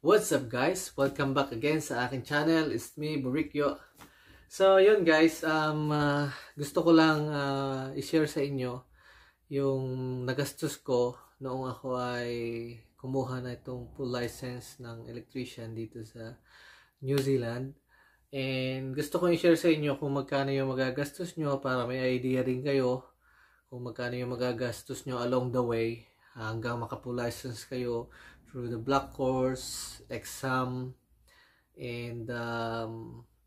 What's up guys? Welcome back again sa aking channel. It's me, Burikyo. So yun guys, gusto ko lang i-share sa inyo yung nagastos ko noong ako ay kumuha na itong full license ng electrician dito sa New Zealand. And gusto ko i-share sa inyo kung magkano yung magagastos nyo para may idea rin kayo kung magkano yung magagastos nyo along the way hanggang maka-full license kayo through the block course, exam, and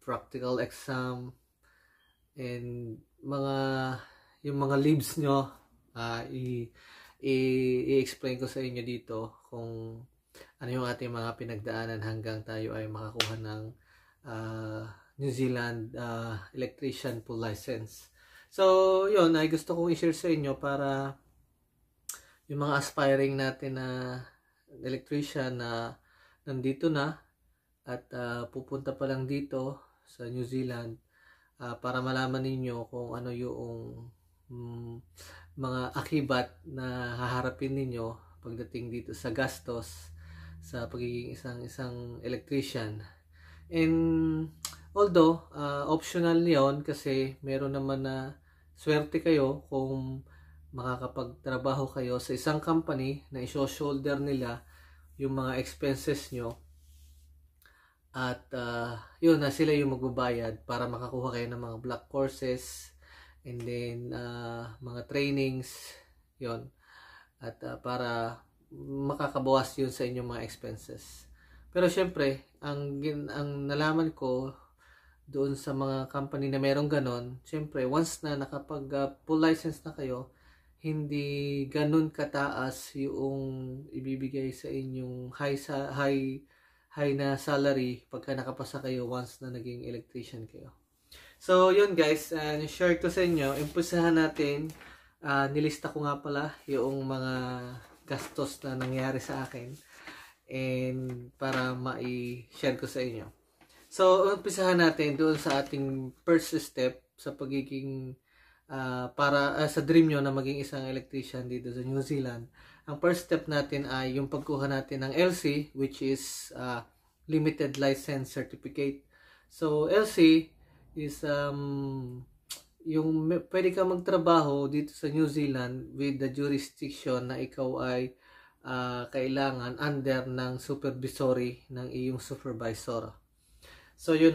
practical exam, and yung mga leaves nyo, i-explain ko sa inyo dito kung ano yung ating mga pinagdaanan hanggang tayo ay makakuha ng New Zealand electrician full license. So, yun, ay gusto kong i-share sa inyo para yung mga aspiring natin na electrician na nandito na at pupunta pa lang dito sa New Zealand para malaman ninyo kung ano yung mga akibat na haharapin ninyo pagdating dito sa gastos sa pagiging isang electrician. And although optional yon kasi meron naman na swerte kayo kung makakapagtrabaho kayo sa isang company na i-shoulder nila yung mga expenses nyo at yun na sila yung magbabayad para makakuha kayo ng mga block courses and then mga trainings yon at para makakabawas yun sa inyong mga expenses. Pero syempre ang nalaman ko doon sa mga company na merong ganon, syempre once na nakapag full license na kayo, hindi ganun kataas yung ibibigay sa inyong high na salary pagka nakapasa kayo once na naging electrician kayo. So yun guys, share ko sa inyo. Umpisahan natin, nilista ko nga pala yung mga gastos na nangyari sa akin and para mai-share ko sa inyo. So umpisahan natin doon sa ating first step sa pagiging para sa dream nyo na maging isang electrician dito sa New Zealand. Ang first step natin ay yung pagkuha natin ng LC, which is Limited License Certificate. So LC is yung pwede ka magtrabaho dito sa New Zealand with the jurisdiction na ikaw ay kailangan under ng supervisory ng iyong supervisor. So yun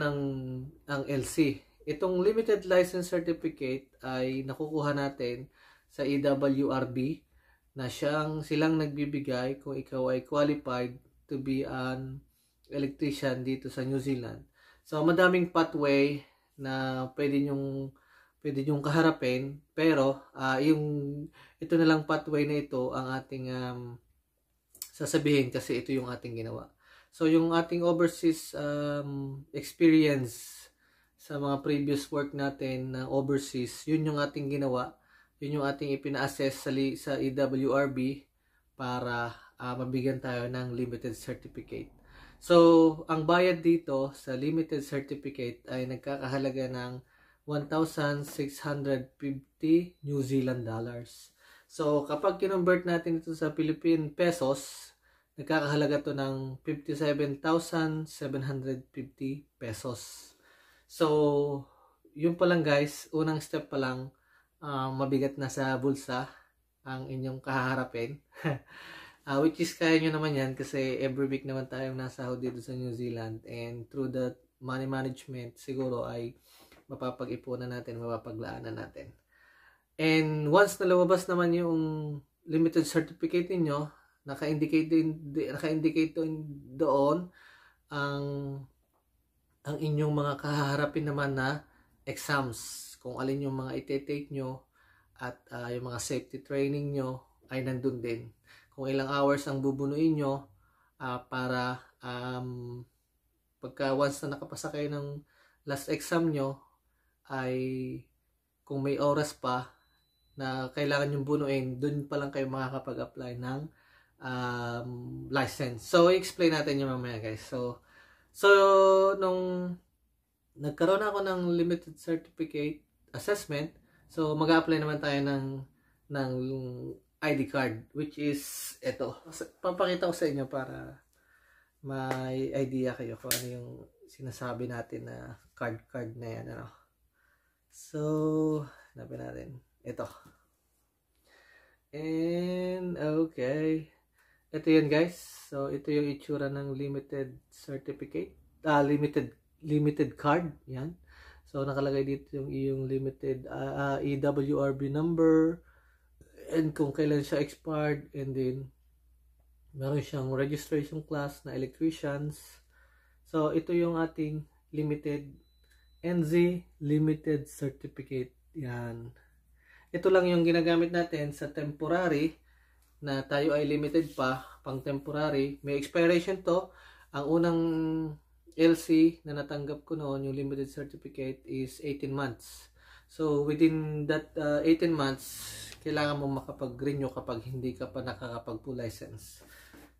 ang LC. Itong Limited License Certificate ay nakukuha natin sa EWRB na silang nagbibigay kung ikaw ay qualified to be an electrician dito sa New Zealand. So madaming pathway na pwede nyong kaharapin, pero ito na lang pathway na ito ang ating sasabihin kasi ito yung ating ginawa. So yung ating overseas experience sa mga previous work natin na overseas, yun yung ating ginawa, yun yung ating ipina-assess sa EWRB para mabigyan tayo ng limited certificate. So ang bayad dito sa limited certificate ay nagkakahalaga ng 1,650 New Zealand dollars. So kapag kinonvert natin ito sa Philippine pesos, nagkakahalaga to ng 57,750 pesos. So, yun pa lang guys, unang step pa lang, mabigat na sa bulsa ang inyong kaharapin. Which is kaya nyo naman yan kasi every week naman tayong nasahod dito sa New Zealand, and through the money management siguro ay mapapag-ipunan natin, mapapaglaanan natin. And once na lumabas naman yung limited certificate niyo, naka-indicate doon ang inyong mga kaharapin naman na exams, kung alin yung mga ite-take nyo at yung mga safety training nyo ay nandun din. Kung ilang hours ang bubunuin nyo para pagka once na nakapasa kayo ng last exam nyo ay kung may oras pa na kailangan yung bunuin, dun pa lang kayo makakapag-apply ng license. So i-explain natin yung mamaya guys. So, nung nagkaroon ako ng limited certificate assessment, so mag-a-apply naman tayo ng ID card, which is ito. Papakita ko sa inyo para may idea kayo kung ano yung sinasabi natin na card na yan, ano. So, hanapin natin. Ito. And, okay. Ito yun, guys. So, ito yung itsura ng limited certificate. Limited card. Yan. So, nakalagay dito yung iyong limited EWRB number. And kung kailan siya expired. And then, meron siyang registration class na electricians. So, ito yung ating limited NZ Limited Certificate. Yan. Ito lang yung ginagamit natin sa temporary na tayo ay limited pa, pang temporary. May expiration to. Ang unang LC na natanggap ko noon, yung limited certificate, is 18 months. So, within that 18 months, kailangan mo makapag-renew kapag hindi ka pa nakakapag-full license.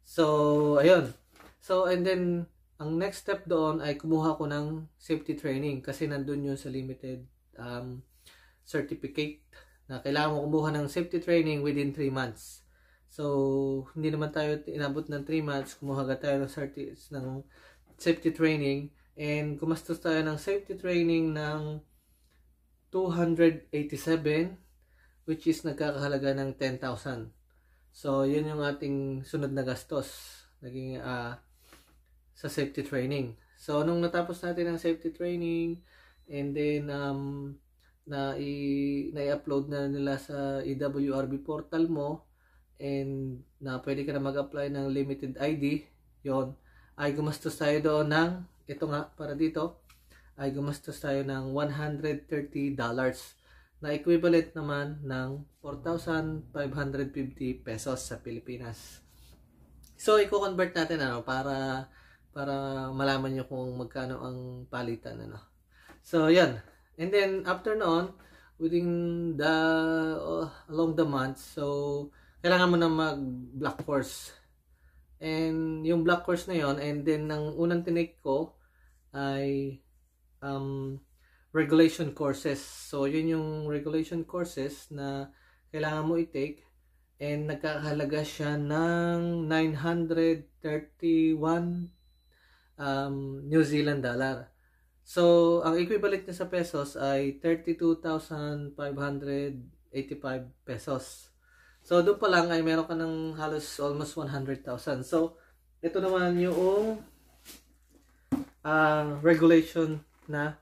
So, ayun. So, and then, ang next step doon ay kumuha ko ng safety training kasi nandun yun sa limited certificate na kailangan mo kumuha ng safety training within 3 months. So, hindi naman tayo inabot ng 3 months, kumuha tayo ng safety training and gumastos tayo ng safety training ng 287 which is nagkakahalaga ng 10,000. So, yun yung ating sunod na gastos naging sa safety training. So, nung natapos natin ang safety training and then na-upload na nila sa EWRB portal mo and na pwede ka na mag-apply ng limited ID, yon ay gumastos tayo doon ng, ito nga para dito, ay gumastos tayo ng $130 na equivalent naman ng 4,550 pesos sa Pilipinas. So, i-convert natin para malaman nyo kung magkano ang palitan, ano. So, yan. And then, after noon, within along the month, so, kailangan mo na mag-block course. And, yung block course na yon, and then, ang unang tinake ko ay regulation courses. So, yun yung regulation courses na kailangan mo i-take. And, nagkakahalaga siya ng 931 New Zealand dollar. So, ang equivalent niya sa pesos ay 32,585 pesos. So, doon pa lang ay meron ka ng halos almost 100,000. So, ito naman yung regulation na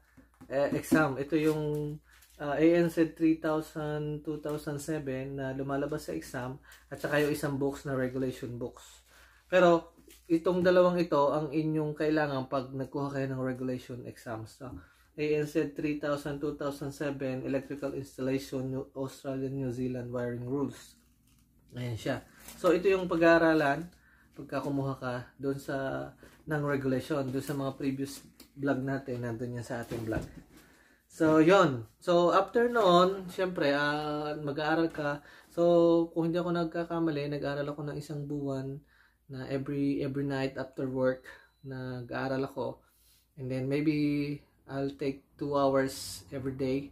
exam. Ito yung ANZ 3000 2007 na lumalabas sa exam at saka yung isang books na regulation books. Pero, itong dalawang ito ang inyong kailangan pag nagkuha kayo ng regulation exams. So, ANZ 3000 2007 Electrical Installation Australian New Zealand Wiring Rules. Ayan siya. So, ito yung pag-aaralan pagka kumuha ka doon sa ng regulation, doon sa mga previous vlog natin, nandun yan sa ating vlog. So, yon. So, after noon, syempre, mag-aaral ka. So, kung hindi ako nagkakamali, nag-aaral ako ng isang buwan na every night after work nag-aaral ako, and then maybe I'll take 2 hours every day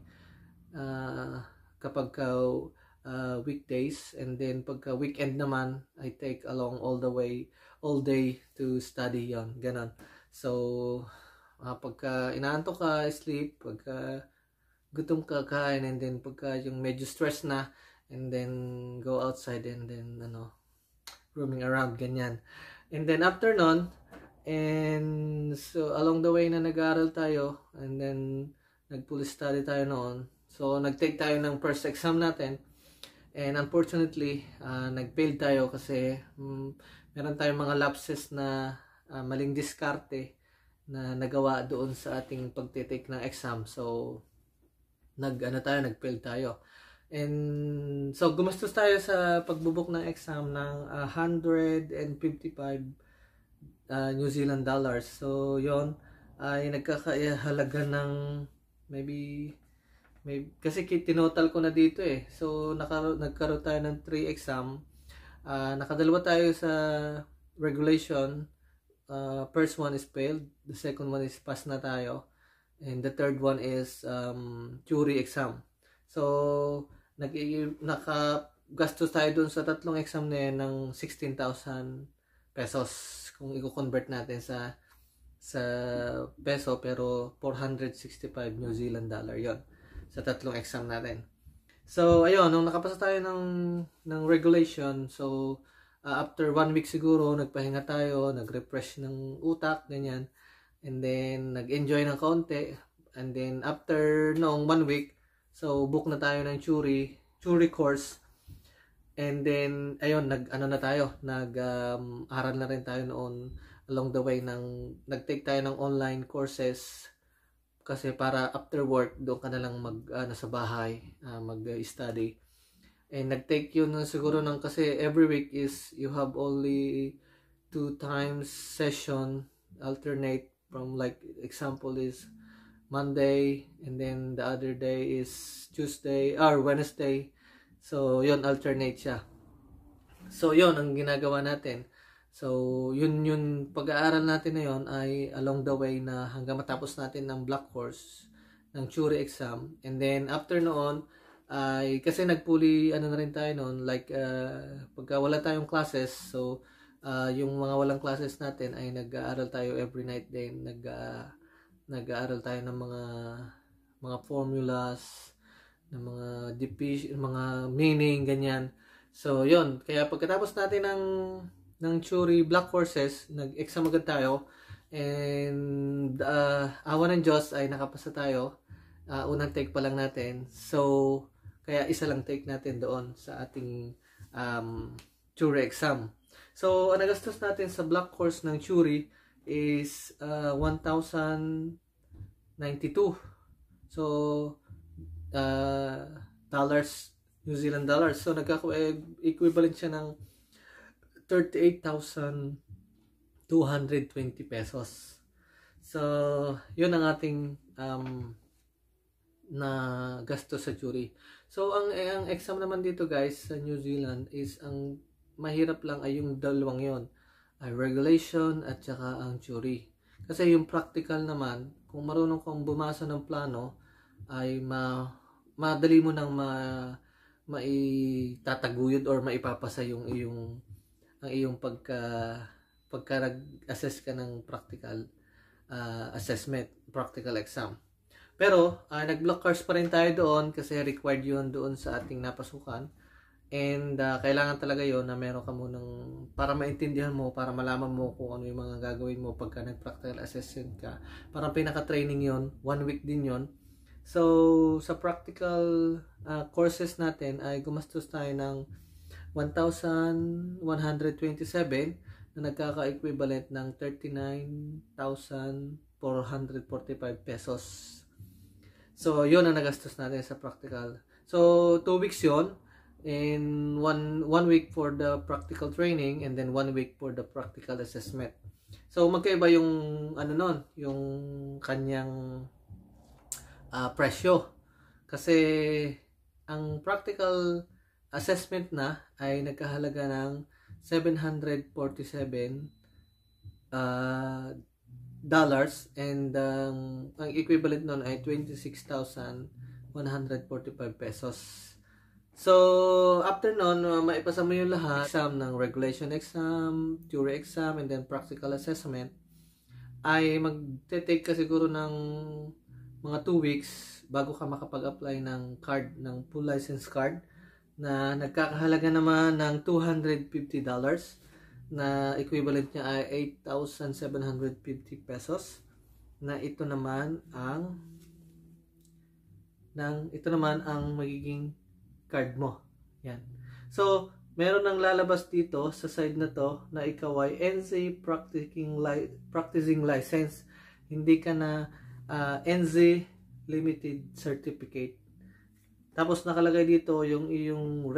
kapag weekdays, and then pagka weekend naman I take along all day to study, yon ganon. So pagka inaantok ka, sleep, pagka gutom ka, kain, and then pagka yung medyo stress na, and then go outside and then roaming around, ganyan. And then after nun, and so along the way na nag-aaral tayo, and then nag-full study tayo noon. So nag-take tayo ng first exam natin, and unfortunately nag-fail tayo kasi meron tayong mga lapses na maling diskarte na nagawa doon sa ating pagtitake ng exam. So nag-fail tayo. And so gumastos tayo sa pagbubuk ng exam ng 155 New Zealand dollars. So yon ay nagkakahalaga ng maybe kasi tinotal ko na dito eh. So nagkaroon tayo ng 3 exam. Nakadalawa tayo sa regulation. First one is failed, the second one is pass na tayo, and the third one is theory exam. So nakagastos tayo dun sa tatlong exam na yan ng 16,000 pesos kung i-convert natin sa peso, pero 465 New Zealand dollar yon sa tatlong exam natin. So ayun, nung nakapasa tayo ng regulation, so after 1 week siguro nagpahinga tayo, nag-refresh ng utak, ganyan, and then nag-enjoy ng kaunti, and then after noong 1 week, so book na tayo ng theory course. And then, ayun, nag-aral na rin tayo noon along the way nag-take tayo ng online courses kasi para after work, doon ka na lang sa bahay, mag-study. And nag-take yun siguro kasi every week is you have only 2 times session, alternate from, like, example is Monday, and then the other day is Tuesday or Wednesday. So, yun, alternate siya. So, yun, ang ginagawa natin. So, yun pag-aaral natin na yun ay along the way na hanggang matapos natin ng block course, ng theory exam. And then, after noon, ay, kasi nagpuli, na rin tayo noon, like, pagka wala tayong classes, so, yung mga walang classes natin ay nag-aaral tayo every night din. Nag-aaral tayo ng mga formulas, ng mga division, mga meaning, ganyan. So, yun. Kaya pagkatapos natin ng theory block courses, nag-exam agad tayo. And awa ng Diyos ay nakapasa tayo. Unang take pa lang natin. So, kaya isa lang take natin doon sa ating theory exam. So, ang nagastos natin sa block course ng theory is 1,092. So, dollars, New Zealand dollars. So, equivalent siya ng 38,220 pesos. So, yun ang ating na gasto sa theory. So, ang exam naman dito, guys, sa New Zealand is ang mahirap lang ay yung dalawang yon, ay regulation at saka ang theory. Kasi yung practical naman, kung marunong kang bumasa ng plano, ay madali mo nang maitataguyod or maipapasa ang iyong pagka nag-assess ka ng practical assessment, practical exam. Pero nag-block course pa rin tayo doon kasi required yun doon sa ating napasukan. And kailangan talaga yon na meron ka munang, para maintindihan mo, para malaman mo kung ano yung mga gagawin mo pagka nag-practical assessment ka. Parang pinaka-training yon, 1 week din yon. So, sa practical courses natin ay gumastos tayo ng 1,127 na nagkaka-equivalent ng 39,445 pesos. So, yun ang nagastos natin sa practical. So, 2 weeks yon, and one week for the practical training, and then 1 week for the practical assessment. So, magkaiba yung yung kanyang presyo. Kasi ang practical assessment na ay nagkahalaga ng $747 dollars, and ang equivalent nun ay 26,145 pesos. So, after nun, maipasa mo yung lahat, exam ng regulation exam, theory exam, and then practical assessment, ay magte-take ka siguro ng mga 2 weeks bago ka makapag-apply ng card, ng full license card, na nagkakahalaga naman ng $250, na equivalent niya ay 8,750 pesos, na ito naman ang magiging card mo. Yan. So, meron nang lalabas dito sa side na to na ikaw ay NZ practicing license. Hindi ka na NZ limited certificate. Tapos nakalagay dito yung iyong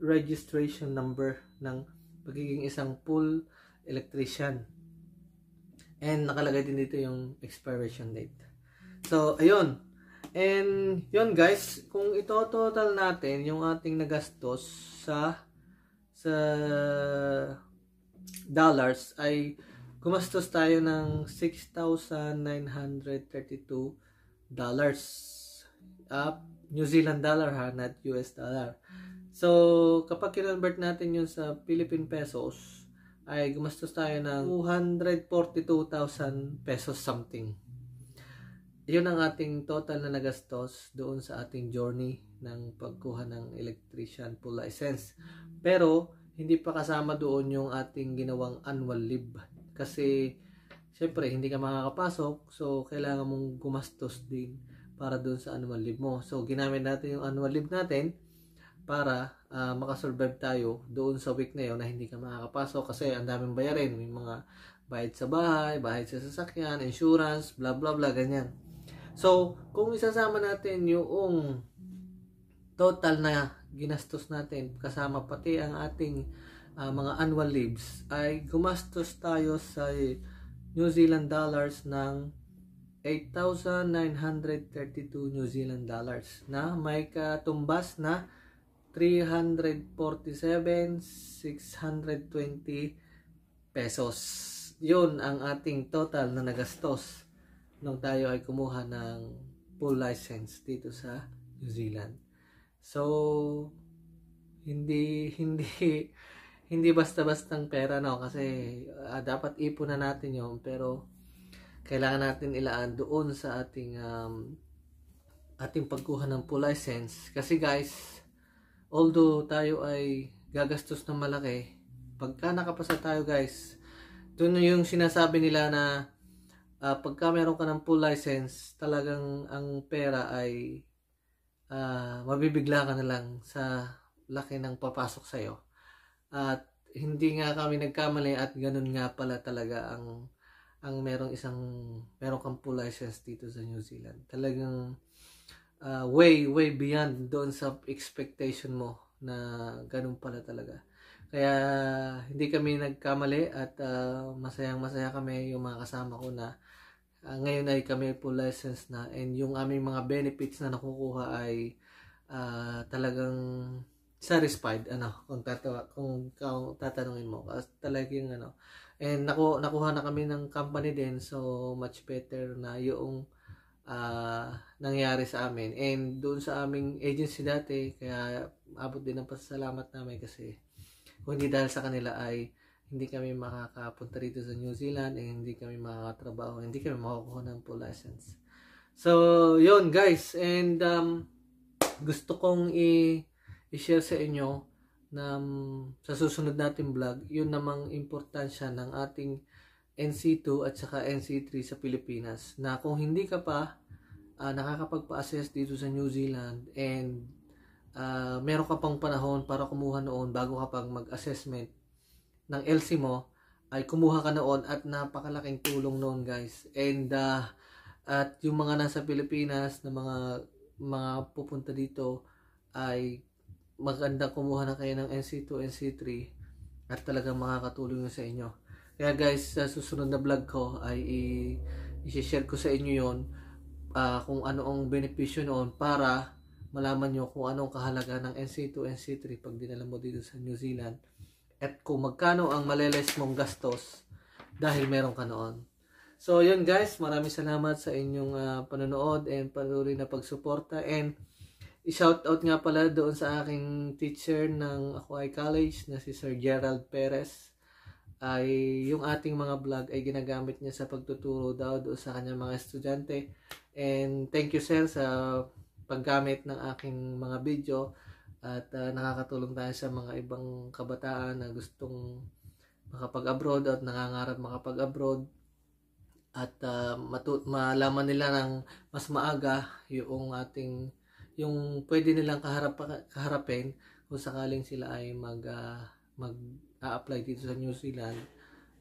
registration number ng pagiging isang full electrician. And nakalagay din dito yung expiration date. So, ayun. And yun, guys, kung ito-total natin yung ating nagastos sa dollars, ay gumastos tayo ng $6,932 New Zealand dollar, ha, not US dollar. So, kapag kinonvert natin yun sa Philippine pesos, ay gumastos tayo ng 242,000 pesos something. Yun ang ating total na nagastos doon sa ating journey ng pagkuha ng electrician full license. Pero hindi pa kasama doon yung ating ginawang annual leave. Kasi syempre hindi ka makakapasok, so kailangan mong gumastos din para doon sa annual leave mo. So ginamit natin yung annual leave natin para makasurvive tayo doon sa week na yun na hindi ka makakapasok kasi ang daming bayarin. May mga bayad sa bahay, bayad sa sasakyan, insurance, blah blah blah, ganyan. So, kung isasama natin yung total na ginastos natin kasama pati ang ating mga annual leaves, ay gumastos tayo sa New Zealand dollars ng 8,932 New Zealand dollars na may katumbas na 347,620 pesos. Yun ang ating total na nagastos nung tayo ay kumuha ng full license dito sa New Zealand. So hindi basta-bastang pera, no, kasi dapat ipunan natin 'yon, pero kailangan natin ilaan doon sa ating pagkuha ng full license. Kasi guys, although tayo ay gagastos ng malaki, pagka nakapasa tayo guys, doon yung sinasabi nila na pagka meron ka ng full license, talagang ang pera ay mabibigla ka na lang sa laki ng papasok sa'yo. At hindi nga kami nagkamali at ganun nga pala talaga ang meron kang full license dito sa New Zealand. Talagang way beyond doon sa expectation mo na ganun pala talaga. Kaya hindi kami nagkamali at masayang-masaya kami yung mga kasama ko na ngayon ay kami full license na, and yung aming mga benefits na nakukuha ay talagang satisfied, kung tatanungin mo. Talagang and nakuha na kami ng company din, so much better na yung nangyari sa amin. And doon sa aming agency dati, kaya abot din ang pasasalamat namin kasi kung hindi dahil sa kanila ay hindi kami makakapunta rito sa New Zealand, hindi kami makakatrabaho, hindi kami makakuha ng full license. So, yun guys, and gusto kong i-share sa inyo na sa susunod nating vlog, yun namang importansya ng ating NC2 at saka NC3 sa Pilipinas, na kung hindi ka pa nakakapagpa-assess dito sa New Zealand and meron ka pang panahon para kumuha noon bago ka pang mag-assessment ng LC mo, ay kumuha ka noon at napakalaking tulong noon guys. And at yung mga nasa Pilipinas na mga pupunta dito ay maganda kumuha na kayo ng NC2, NC3 at talagang makakatulong yun sa inyo. Kaya guys, sa susunod na vlog ko ay i-share ko sa inyo yon, kung ano ang benepisyo noon para malaman nyo kung anong kahalaga ng NC2, NC3 pag dinala mo dito sa New Zealand, at kung magkano ang maleles mong gastos dahil meron ka noon. So yun guys, maraming salamat sa inyong panonood and patuloy na pagsuporta, and i-shoutout nga pala doon sa aking teacher ng Ako Ay College na si Sir Gerald Perez. Ay yung ating mga vlog ay ginagamit niya sa pagtuturo daw doon sa kanyang mga estudyante, and thank you sir sa paggamit ng aking mga video. At nakakatulong tayo sa mga ibang kabataan na gustong makapag-abroad at nangangarap makapag-abroad, at malaman nila ng mas maaga yung pwede nilang kaharapin kung sakaling sila ay mag-a-apply dito sa New Zealand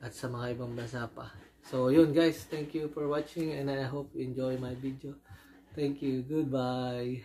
at sa mga ibang bansa pa. So yun guys, thank you for watching and I hope you enjoy my video. Thank you, goodbye.